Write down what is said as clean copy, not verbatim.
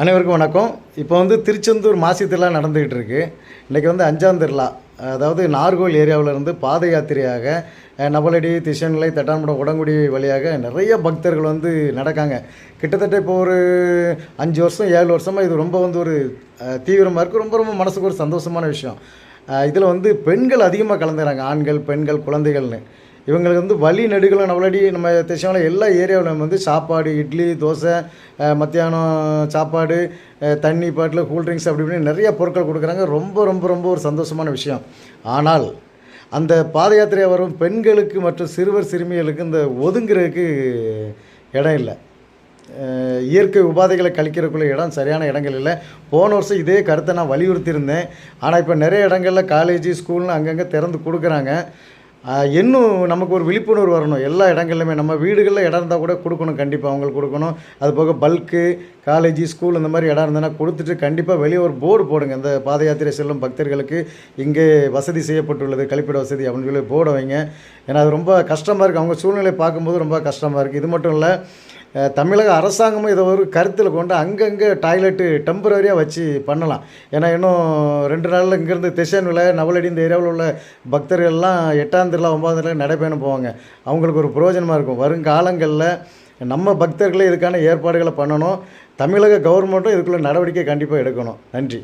அனைவருக்கும் வணக்கம். இப்போ திருச்செந்தூர் மாசி திருவிழா நடந்துக்கிட்டு இருக்குது. இன்றைக்கி 5ஆம் திருவிழா. அதாவது நாகர்கோவில் ஏரியாவிலேருந்து பாத யாத்திரையாக நவலடி, திசைநிலை, தட்டான்படம், உடங்குடி வழியாக நிறைய பக்தர்கள் நடக்காங்க. கிட்டத்தட்ட இப்போ ஒரு 5 வருஷம் 7 வருஷமாக இது ரொம்ப ஒரு தீவிரமாக இருக்குது. ரொம்ப ரொம்ப மனசுக்கு ஒரு சந்தோஷமான விஷயம். இதில் பெண்கள் அதிகமாக கலந்துக்கிறாங்க. ஆண்கள், பெண்கள், குழந்தைகள்னு இவங்களுக்கு வழி நெடுகளும் நவலடி நம்ம திசைமலை எல்லா ஏரியாவிலும் சாப்பாடு, இட்லி, தோசை, மத்தியானம் சாப்பாடு, தண்ணி பாட்டில், கூல்ட்ரிங்க்ஸ் அப்படி இப்படின்னு நிறைய பொருட்கள் கொடுக்குறாங்க. ரொம்ப ரொம்ப ரொம்ப ஒரு சந்தோஷமான விஷயம். ஆனால் அந்த பாத யாத்திரையாக வரும் பெண்களுக்கு மற்றும் சிறுவர் சிறுமிகளுக்கு இந்த ஒதுங்கிறதுக்கு இடம் இல்லை. இயற்கை உபாதைகளை கழிக்கிறதுக்குள்ள இடம் சரியான இடங்கள் இல்லை. போன வருஷம் இதே கருத்தை நான் வலியுறுத்தியிருந்தேன். ஆனால் இப்போ நிறைய இடங்களில் காலேஜ், ஸ்கூல்னு அங்கங்கே திறந்து கொடுக்குறாங்க. இன்னும் நமக்கு ஒரு விழிப்புணர்வு வரணும். எல்லா இடங்கள்லையுமே நம்ம வீடுகளில் இடம் இருந்தால் கூட கொடுக்கணும். கண்டிப்பாக அவங்களுக்கு கொடுக்கணும். அது போக பல்க்கு, காலேஜ், ஸ்கூல் இந்த மாதிரி இடம் இருந்ததுன்னா கொடுத்துட்டு கண்டிப்பாக வெளியே ஒரு போர்டு போடுங்க. இந்த பாத யாத்திரை செல்லும் பக்தர்களுக்கு இங்கே வசதி செய்யப்பட்டுள்ளது, கழிப்பிட வசதி அப்படின்னு சொல்லி போர்டை வைங்க. ஏன்னா அது ரொம்ப கஷ்டமாக இருக்குது. அவங்க சூழ்நிலையை பார்க்கும்போது ரொம்ப கஷ்டமாக இருக்குது. இது மட்டும் இல்லை, தமிழக அரசாங்கமும் இதை ஒரு கருத்தில் கொண்டு அங்கங்கே டாய்லெட்டு டெம்பரரியாக வச்சு பண்ணலாம். ஏன்னா இன்னும் 2 நாளில் இங்கேருந்து திசைநிலை, நவலடி இந்த ஏரியாவில் உள்ள பக்தர்கள்லாம் 8ஆம் திருவிழா 9ஆம் திருவிழா நடைபயணம் போவாங்க. அவங்களுக்கு ஒரு பிரயோஜனமாக இருக்கும். வருங்காலங்களில் நம்ம பக்தர்களே இதுக்கான ஏற்பாடுகளை பண்ணணும். தமிழக கவர்மெண்ட்டும் இதுக்குள்ள நடவடிக்கை கண்டிப்பாக எடுக்கணும். நன்றி.